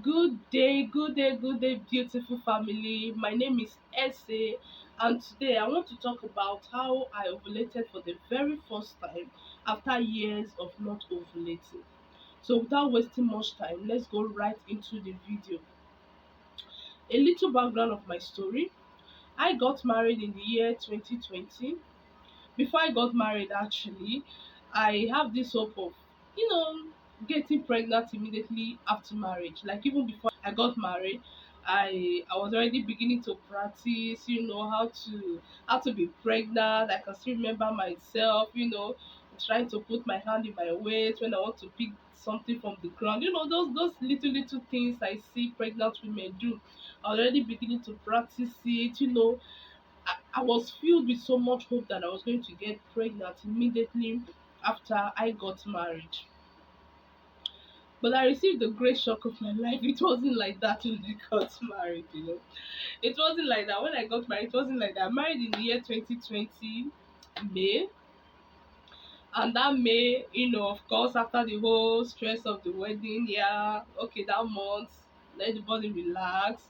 Good day, beautiful family. My name is Essay, and today I want to talk about how I ovulated for the very first time after years of not ovulating. So, without wasting much time, let's go right into the video. A little background of my story. I got married in the year 2020. Before I got married, actually, I have this hope of, you know, getting pregnant immediately after marriage. Like even before I got married, I was already beginning to practice, how to be pregnant. I can still remember myself, trying to put my hand in my waist when I want to pick something from the ground. Those little things I see pregnant women do. I was already beginning to practice it. I was filled with so much hope that I was going to get pregnant immediately after I got married. But I received the great shock of my life. It wasn't like that when I got married. It wasn't like that. When I got married, it wasn't like that. I married in the year 2020, May. And that May, of course, after the whole stress of the wedding, yeah, okay, that month, let the body relax.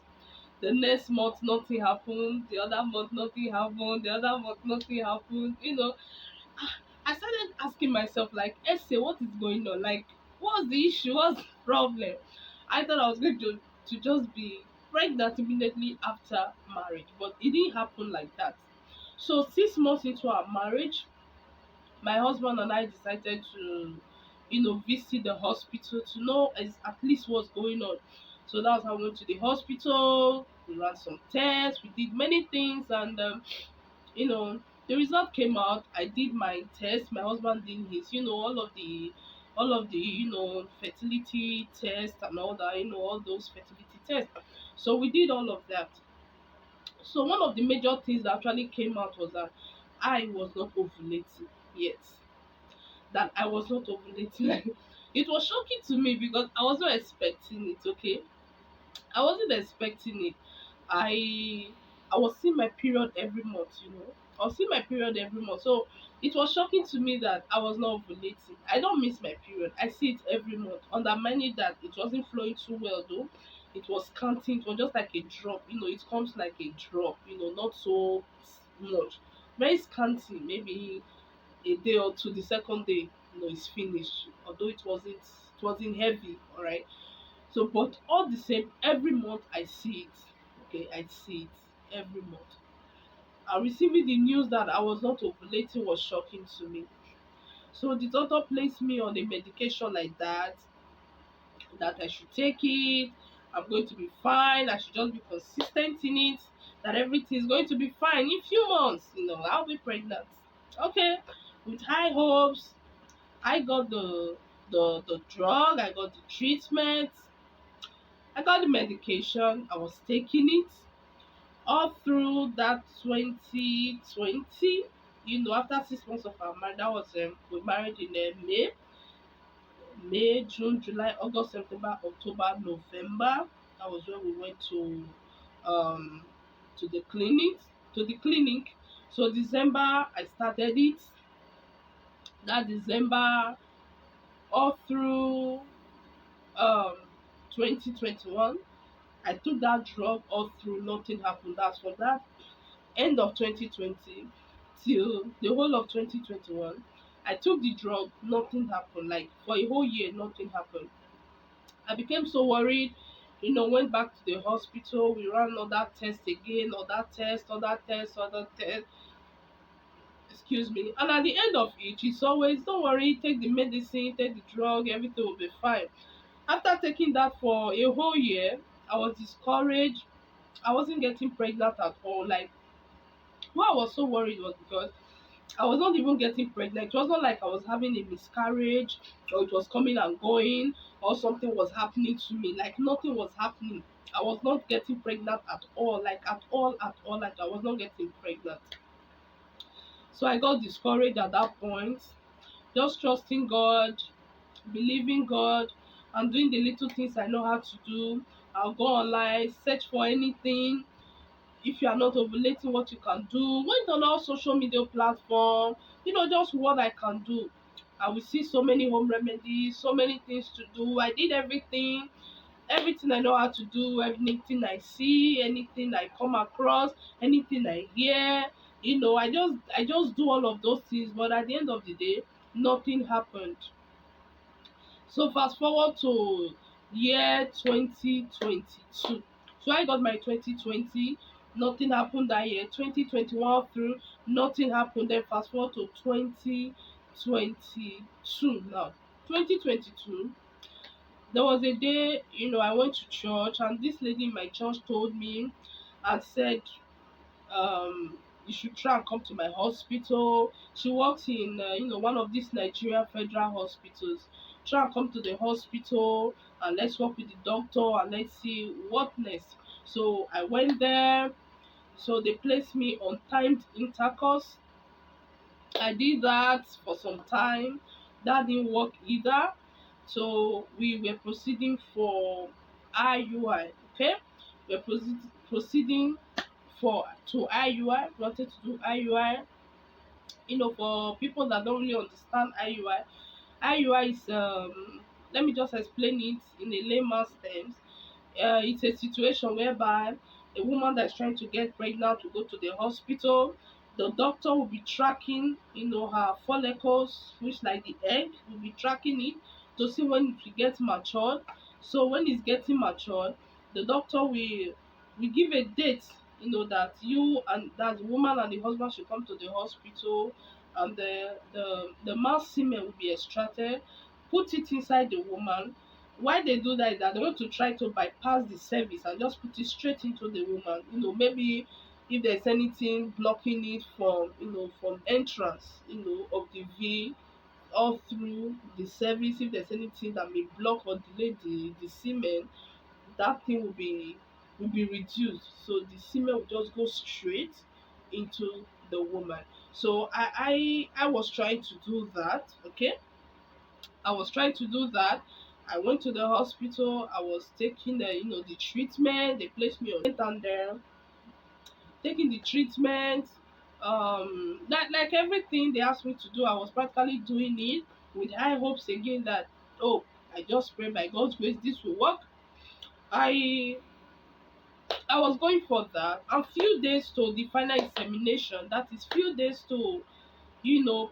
The next month, nothing happened. The other month, nothing happened. The other month, nothing happened. I started asking myself, like, Essay, what is going on? Like, what's the issue? What's the problem? I thought I was going to just be pregnant immediately after marriage, but it didn't happen like that. So 6 months into our marriage, my husband and I decided to, visit the hospital to know at least what's going on. So that's how we went to the hospital. We ran some tests. We did many things, and you know the result came out. I did my test, my husband did his, all of the fertility tests and all that, all those fertility tests. So we did all of that. So one of the major things that actually came out was that I was not ovulating yet. That I was not ovulating. Like, it was shocking to me because I was not expecting it. Okay, I wasn't expecting it. I was seeing my period every month. I was seeing my period every month. So it was shocking to me that I was not ovulating. I don't miss my period. I see it every month. Undermining that it wasn't flowing too well though. It was counting. It was just like a drop. It comes like a drop. Not so much. Very scanty. Maybe a day or two. The second day, it's finished. Although it wasn't heavy. All right. So, but all the same, every month I see it. Okay, I see it every month. And receiving the news that I was not ovulating was shocking to me. So the doctor placed me on a medication like that I should take it. I'm going to be fine. I should just be consistent in it. That everything is going to be fine in few months. I'll be pregnant. Okay, with high hopes, I got the drug. I got the treatment. I got the medication, I was taking it all through that 2020. After 6 months of our marriage, that was we married in May, June, July, August, September, October, November. That was when we went um to the clinic. To the clinic. So December, I started it. That December, all through um 2021. I took that drug all through, nothing happened. That's from that end of 2020 till the whole of 2021. I took the drug, nothing happened. Like for a whole year, nothing happened. I became so worried, went back to the hospital. We ran other tests again, other test. Excuse me. And at the end of it, it's always, don't worry, take the medicine, take the drug, everything will be fine. After taking that for a whole year, I was discouraged. I wasn't getting pregnant at all. Like, why I was so worried was because I was not even getting pregnant. It was not like I was having a miscarriage or it was coming and going or something was happening to me. Like, nothing was happening. I was not getting pregnant at all. Like, at all, at all. Like, I was not getting pregnant. So I got discouraged at that point. Just trusting God, believing God, and doing the little things I know how to do. I'll go online, search for anything. If you are not ovulating, what you can do. Went on all social media platform, just what I can do. I will see so many home remedies, so many things to do. I did everything. Everything I know how to do, anything I see, anything I come across, anything I hear, I just do all of those things. But at the end of the day, nothing happened. So fast forward to year 2022. So I got my 2020, nothing happened that year. 2021 through, nothing happened. Then fast forward to 2022 now. 2022, there was a day, I went to church, and this lady in my church told me and said, you should try and come to my hospital. She works in, one of these Nigerian federal hospitals. Try and come to the hospital, and let's work with the doctor, and let's see what next. So I went there. So they placed me on timed intercourse. I did that for some time. That didn't work either. So we were proceeding for IUI. Okay, we're proceeding to IUI. Wanted to do IUI. For people that don't really understand IUI, IUI is, let me just explain it in a layman's terms. It's a situation whereby a woman that's trying to get pregnant will go to the hospital. The doctor will be tracking, her follicles, which like the egg, will be tracking it to see when it will get matured. So when it's getting matured, the doctor will give a date, that you and that the woman and the husband should come to the hospital, and the male semen will be extracted, put it inside the woman. Why they do that is that they want to try to bypass the cervix and just put it straight into the woman. Maybe if there's anything blocking it from entrance, of the V all through the cervix, if there's anything that may block or delay the semen, that thing will be reduced. So the semen will just go straight into the woman. So I was trying to do that. Okay, I was trying to do that. I went to the hospital. I was taking the treatment. They placed me on it, and then taking the treatment. That, like everything they asked me to do, I was practically doing it with high hopes again that, oh, I just pray by God's grace this will work. I I was going for that, and few days to the final examination. That is few days to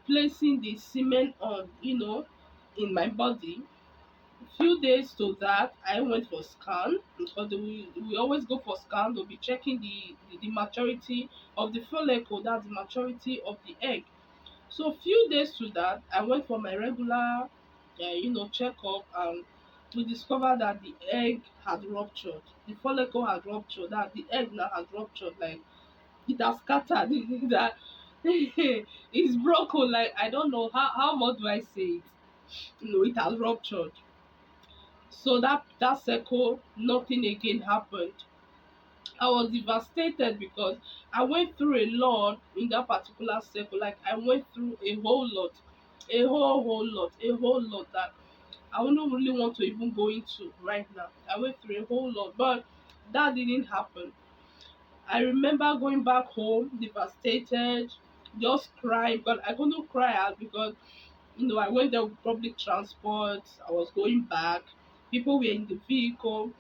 placing the semen on in my body. Few days to that, I went for scan, because we always go for scan. They'll be checking the maturity of the follicle, that's the maturity of the egg. So few days to that, I went for my regular checkup, and we discovered that the egg had ruptured, the follicle had ruptured, that the egg now has ruptured, like it has scattered. That it's broken. Like, I don't know how more do I say it. It has ruptured. So that circle, nothing again happened. I was devastated because I went through a lot in that particular circle. Like, I went through a whole lot, a whole lot that I wouldn't really want to even go into right now. I went through a whole lot, but that didn't happen. I remember going back home devastated, just crying, but I couldn't cry out because I went there with public transport. I was going back. People were in the vehicle.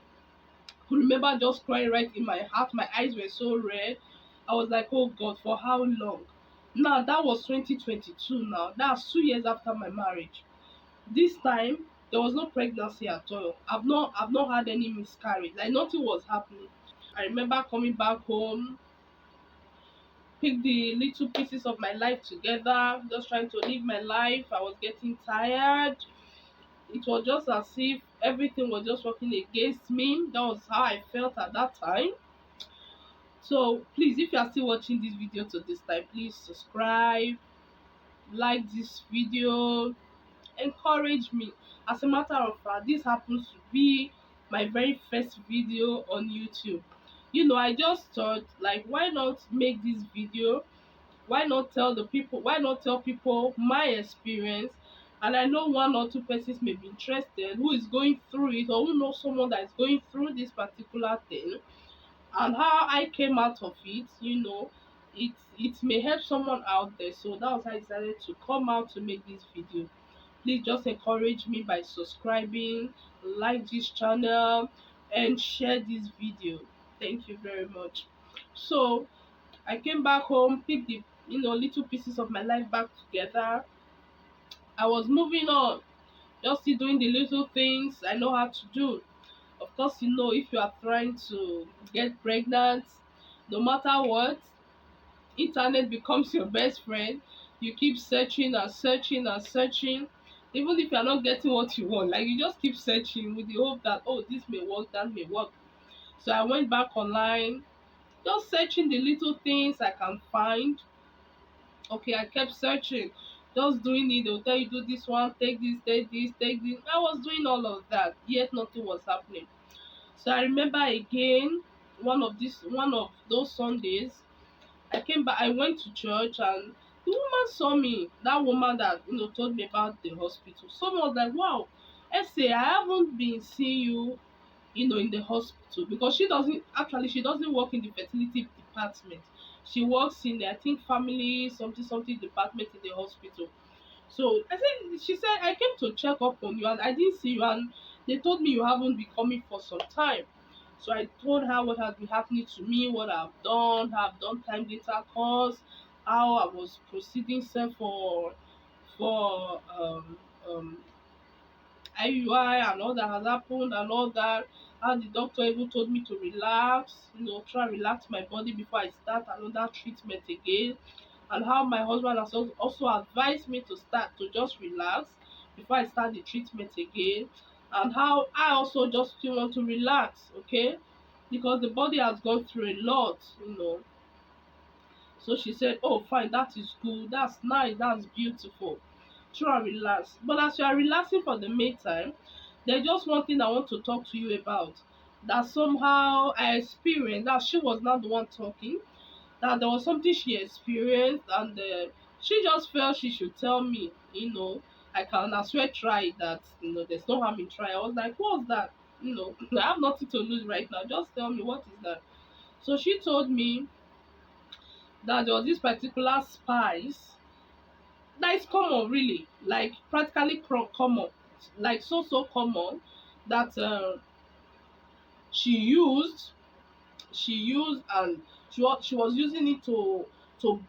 I remember just crying right in my heart. My eyes were so red. I was like, oh God, for how long? Now that was 2022 now. That's 2 years after my marriage. This time there was no pregnancy at all. I've not had any miscarriage. Like, nothing was happening. I remember coming back home, pick the little pieces of my life together, just trying to live my life. I was getting tired. It was just as if everything was just working against me. That was how I felt at that time. So please, if you are still watching this video to this time, please subscribe, like this video, encourage me. As a matter of fact, this happens to be my very first video on YouTube. I just thought, like, why not make this video? Why not tell people my experience? And I know one or two persons may be interested who is going through it, or who knows someone that is going through this particular thing, and how I came out of it. It may help someone out there. So that was how I decided to come out to make this video. Please just encourage me by subscribing, like this channel and share this video. Thank you very much. So I came back home, picked the little pieces of my life back together. I was moving on, just still doing the little things I know how to do. Of course, if you are trying to get pregnant, no matter what, internet becomes your best friend. You keep searching and searching and searching, even if you're not getting what you want. Like, you just keep searching with the hope that, oh, this may work, that may work. So I went back online, just searching the little things I can find. Okay, I kept searching, just doing it. They'll tell you, do this one, take this, take this, take this. I was doing all of that, yet nothing was happening. So I remember again, one of those Sundays, I came back. I went to church, and the woman saw me. That woman that told me about the hospital. Someone was like, "Wow, Essay, I haven't been seeing you, in the hospital, because she doesn't work in the fertility department. She works in the, I think, family something something department in the hospital." So she said, "I came to check up on you, and I didn't see you, and they told me you haven't been coming for some time." So I told her what had been happening to me, what how I've done time data course, how I was proceeding sef for IUI, and all that has happened and all that. How the doctor even told me to relax, try and relax my body before I start another treatment again, and how my husband has also advised me to start to just relax before I start the treatment again, and how I also just still want to relax, okay, because the body has gone through a lot. So she said, "Oh, fine, that is good, that's nice, that's beautiful. Try and relax." But as you are relaxing for the meantime, there's just one thing I want to talk to you about that somehow I experienced. That she was not the one talking, that there was something she experienced, and she just felt she should tell me. I can as well try that. There's no harm in trying. I was like, "What's that?" I have nothing to lose right now, just tell me, what is that? So she told me that there was this particular spice that is common, really, like practically common, like so common, that she used and she was using it to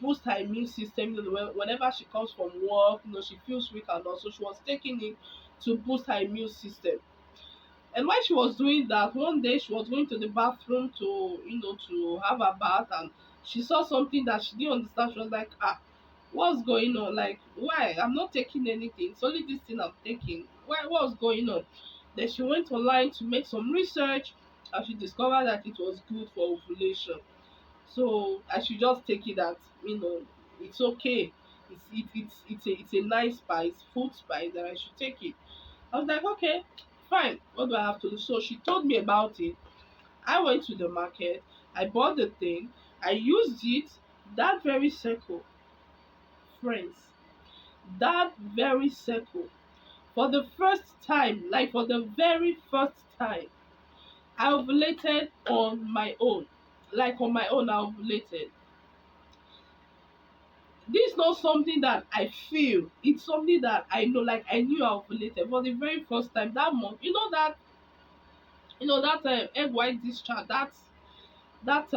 boost her immune system. Whenever she comes from work, she feels weak, and also she was taking it to boost her immune system. And while she was doing that, one day she was going to the bathroom to have a bath, and she saw something that she didn't understand. She was like, "Ah, what's going on? Like, why? I'm not taking anything. It's only this thing I'm taking. Why? What's going on?" Then she went online to make some research, and she discovered that it was good for ovulation. So I should just take it that it's okay. It's a nice spice, food spice, and I should take it. I was like, "Okay, fine. What do I have to do?" So she told me about it. I went to the market. I bought the thing. I used it. That very circle, friends. That very circle. For the first time, like for the very first time, I ovulated on my own. Like on my own, I ovulated. This is not something that I feel. It's something that I know. Like, I knew I ovulated for the very first time that month. That egg white discharge. That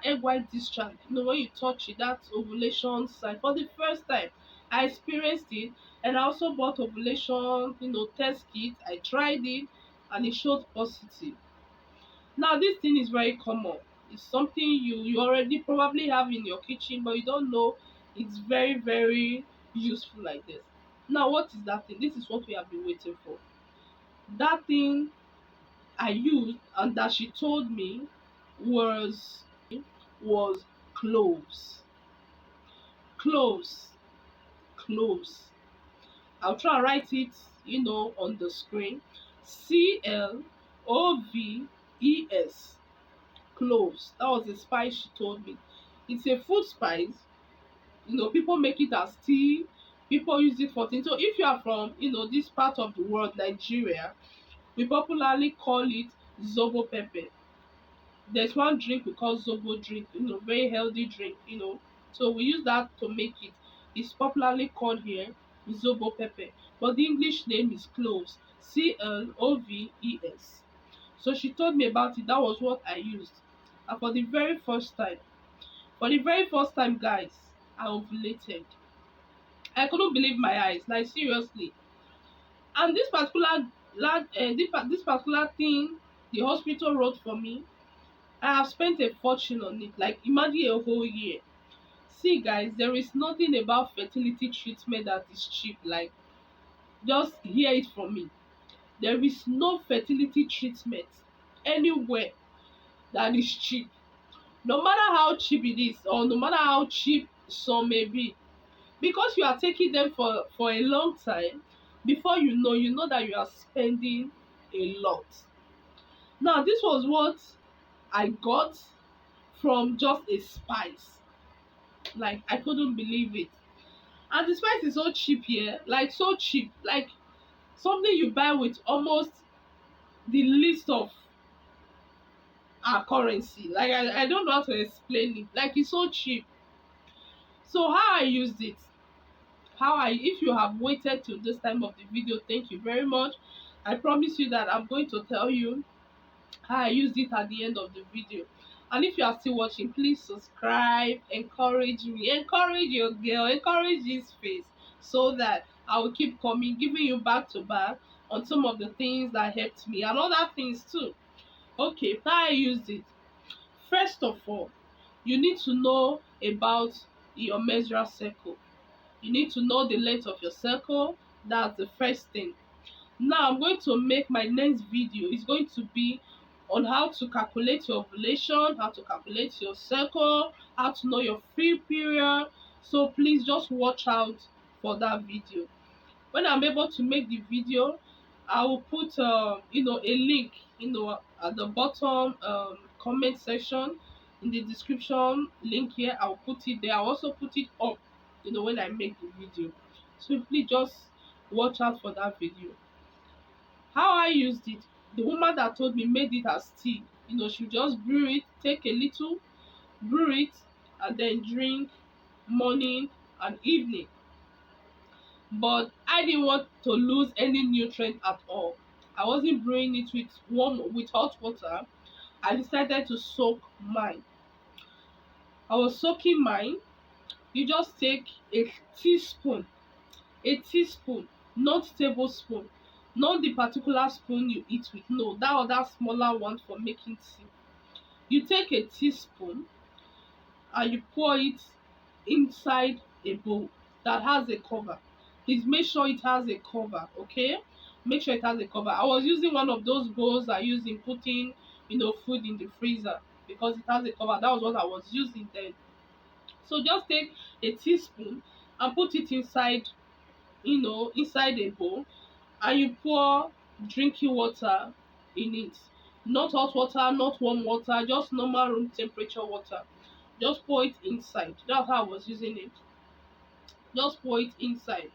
egg white discharge. When you touch it, that ovulation sign. For the first time, I experienced it, and I also bought ovulation test kit. I tried it, and it showed positive. Now, this thing is very common. It's something you already probably have in your kitchen, but you don't know it's very, very useful like this. Now, what is that thing? This is what we have been waiting for. That thing I used, and that she told me, was cloves. Cloves. Cloves. I'll try and write it on the screen. Cloves. Cloves. That was the spice she told me. It's a food spice. People make it as tea. People use it for things. So if you are from this part of the world, Nigeria, we popularly call it zobo pepper. There's one drink we call zobo drink, very healthy drink. So we use that to make it. It's popularly called here zobo pepper, but the English name is cloves. CLOVES. So she told me about it. That was what I used. And for the very first time, guys, I ovulated. I couldn't believe my eyes, like seriously. And this particular thing the hospital wrote for me, I have spent a fortune on it. Like imagine a whole year. See, guys, there is nothing about fertility treatment that is cheap. Like, just hear it from me. There is no fertility treatment anywhere that is cheap. No matter how cheap it is, or no matter how cheap some may be, because you are taking them for a long time, before you know that you are spending a lot. Now, this was what I got from just a spice. Like, I couldn't believe it. And the spice is so cheap here, like so cheap, like something you buy with almost the least of our currency. Like, I don't know how to explain it. Like, it's so cheap. So how I used it, if you have waited till this time of the video, thank you very much. I promise you that I'm going to tell you how I used it at the end of the video. And if you are still watching, please subscribe, encourage me, encourage your girl, encourage this face, so that I will keep coming, giving you back to back on some of the things that helped me and other things too. Okay, how I used it. First of all, you need to know about your menstrual cycle. You need to know the length of your cycle. That's the first thing. Now I'm going to make my next video. It's going to be on how to calculate your ovulation, how to calculate your cycle, how to know your free period. So please just watch out for that video. When I'm able to make the video, I will put a link, at the bottom comment section, in the description link here. I'll put it there. I'll also put it up, when I make the video. So please just watch out for that video. How I used it, the woman that told me made it as tea. She just brew it, take a little, brew it, and then drink morning and evening. But I didn't want to lose any nutrient at all. I wasn't brewing it with hot water. I decided to soak mine. I was soaking mine. You just take a teaspoon, not tablespoon, not the particular spoon you eat with. No, that other smaller one for making tea. You take a teaspoon and you pour it inside a bowl that has a cover. Please make sure it has a cover, okay? Make sure it has a cover. I was using one of those bowls I use in putting, food in the freezer, because it has a cover. That was what I was using then. So just take a teaspoon and put it inside a bowl, and you pour drinking water in it. Not hot water, not warm water, just normal room temperature water. Just pour it inside. That's how I was using it. Just pour it inside.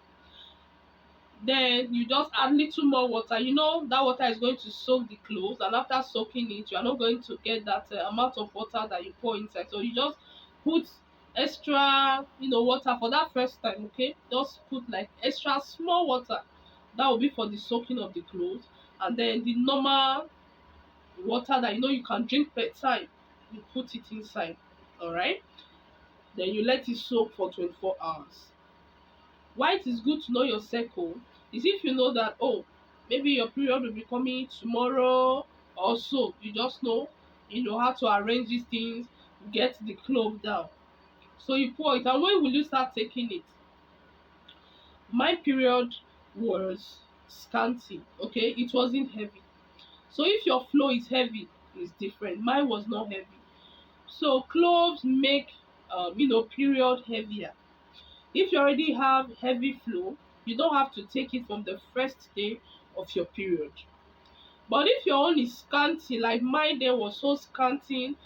Then you just add little more water. That water is going to soak the clothes, and after soaking it, you are not going to get that amount of water that you pour inside. So you just put extra water for that first time. Okay, just put like extra small water. That will be for the soaking of the clothes, and then the normal water that you can drink per time, you put it inside. All right, then you let it soak for 24 hours. Why it is good to know your cycle is if you know that, oh, maybe your period will be coming tomorrow, or so you just know how to arrange these things, get the clothes down. So you pour it, and when will you start taking it? My period was scanty, okay? It wasn't heavy. So if your flow is heavy, it's different. Mine was not heavy. So cloves make period heavier. If you already have heavy flow, you don't have to take it from the first day of your period. But if your own is scanty, like mine there was so scanty,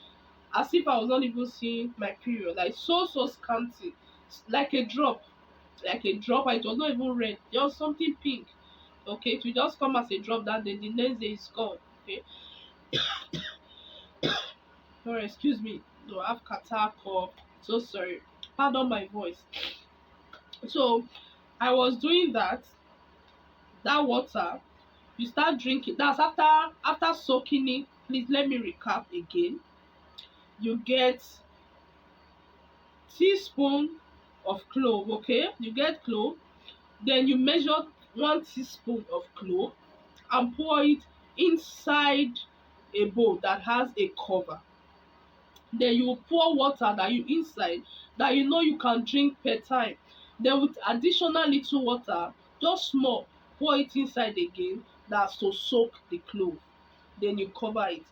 as if I was not even seeing my period, like so scanty, like a drop, and it was not even red, just something pink. Okay, it will just come as a drop that day, the next day it's gone. Okay, sorry, excuse me, no, I have catarrh, cough, so sorry, pardon my voice. So I was doing that water You start drinking. That's after soaking it. Please let me recap again. You get teaspoon of clove, okay? You get clove, then you measure 1 teaspoon of clove and pour it inside a bowl that has a cover. Then you pour water that you inside that you know you can drink per time. Then with additional little water, just small, pour it inside again. That's to soak the clove. Then you cover it.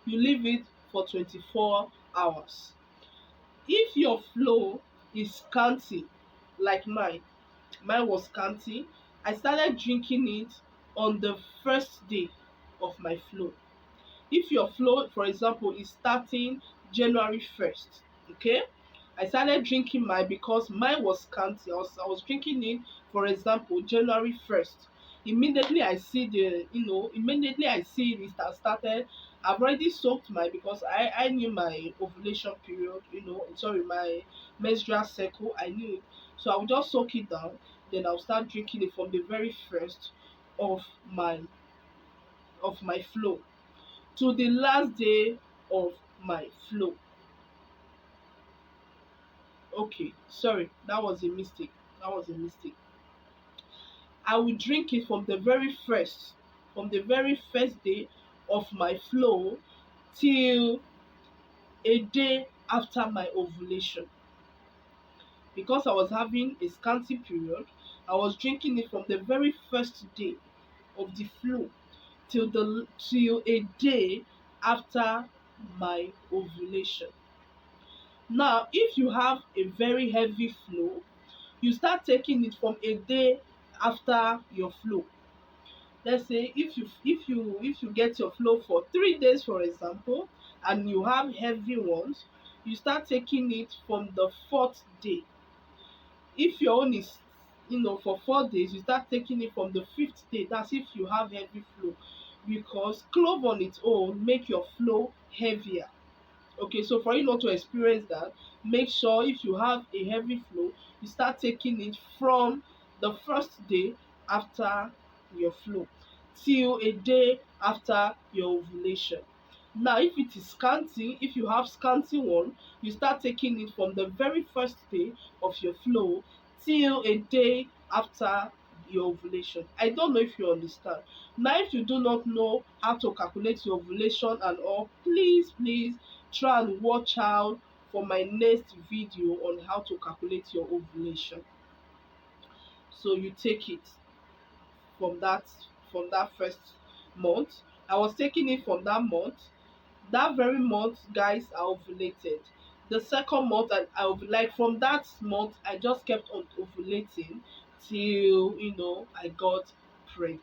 You leave it for 24 hours. If your flow is scanty like mine was scanty, I started drinking it on the first day of my flow. If your flow, for example, is starting January 1st, okay, I started drinking mine because mine was scanty. I was drinking it, for example, January 1st. Immediately I see it has started. I've already soaked mine because I knew my ovulation period, sorry, my menstrual cycle. I knew it. So I will just soak it down, then I'll start drinking it from the very first of my flow to the last day of my flow. Okay, sorry, that was a mistake. That was a mistake. I will drink it from the very first day of my flow till a day after my ovulation. Because I was having a scanty period, I was drinking it from the very first day of the flow till a day after my ovulation. Now, if you have a very heavy flow, you start taking it from a day after your flow. Let's say if you get your flow for 3 days, for example, and you have heavy ones, you start taking it from the fourth day. If your own is for 4 days, you start taking it from the fifth day. That's if you have heavy flow, because clove on its own make your flow heavier. Okay, so for you not to experience that, make sure if you have a heavy flow, you start taking it from the first day after your flow till a day after your ovulation. Now, if it is scanty, if you have scanty one, you start taking it from the very first day of your flow till a day after your ovulation. I don't know if you understand. Now, if you do not know how to calculate your ovulation and all, please try and watch out for my next video on how to calculate your ovulation. So you take it from that first month. I was taking it from that month. That very month, guys, I ovulated. The second month, like from that month, I just kept on ovulating till I got pregnant.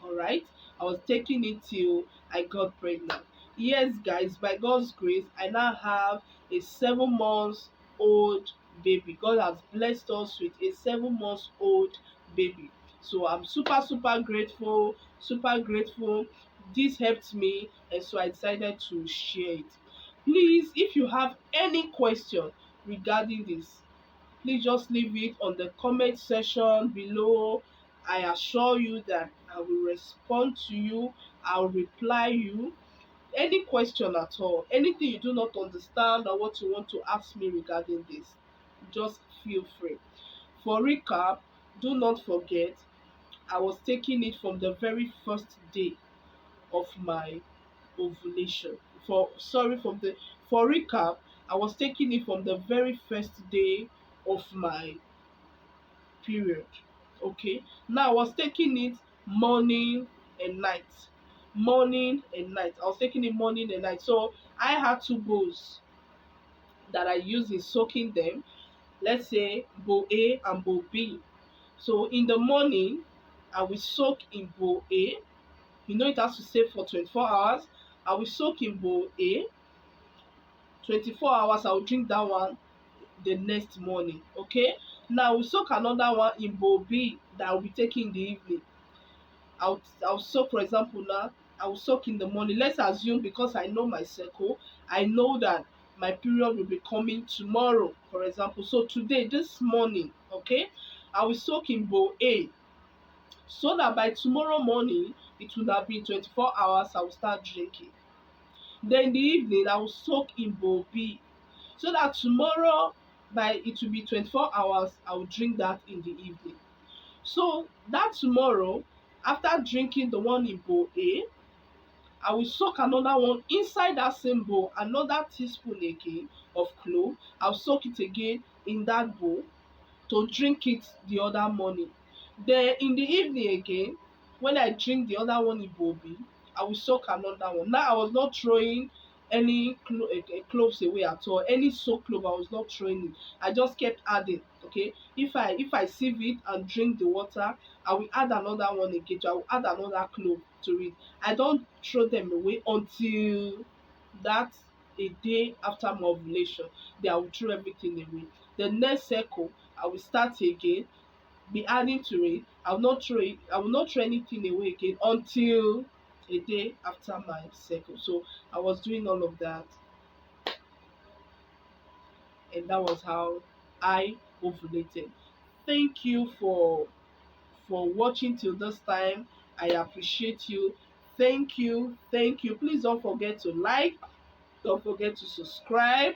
All right, I was taking it till I got pregnant. Yes, guys, by God's grace, I now have a 7 months old baby. God has blessed us with a 7 months old baby. So I'm super grateful, super grateful. This helped me, and so I decided to share it. Please, if you have any question regarding this, please just leave it on the comment section below. I assure you that I will respond to you. I'll reply you. Any question at all, anything you do not understand or what you want to ask me regarding this, just feel free. For recap, do not forget, I was taking it from the very first day of my ovulation. For recap, I was taking it from the very first day of my period. Okay, now I was taking it morning and night. Morning and night. I was taking it morning and night. So I had two bowls that I use in soaking them. Let's say bowl A and bowl B. So in the morning, I will soak in bowl A. It has to stay for 24 hours. I will soak in bowl A. 24 hours, I will drink that one the next morning. Okay, now we soak another one in bowl B that I will be taking in the evening. I'll soak, for example, now I will soak in the morning. Let's assume, because I know my cycle, I know that my period will be coming tomorrow, for example. So today, this morning, okay, I will soak in bowl A so that by tomorrow morning it would have been 24 hours I will start drinking. Then in the evening I will soak in bobi, so that tomorrow by it will be 24 hours I will drink that in the evening. So that tomorrow, after drinking the one in bowl A, I will soak another one inside that same bowl, another teaspoon again of clove. I'll soak it again in that bowl to drink it the other morning. Den in the evening again, when I drink the other one igbobi, I will soak another one. Now I was not throwing any cloves away at all. Any soaked clove I was not throwing it. I just kept adding. Okay, if I sieve it and drink the water, I will add another one again. So I will add another clove to it. I don't throw them away until that a day after my ovulation. Then I will throw everything away. The next cycle I will start again, be adding to it. I will not throw anything away again until a day after my cycle. So I was doing all of that, and that was how I ovulated. Thank you for watching till this time. I appreciate you. Thank you. Please don't forget to like, don't forget to subscribe,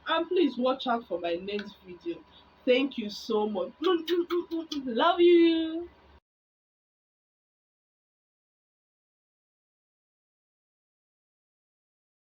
and please watch out for my next video. Thank you so much. Love you.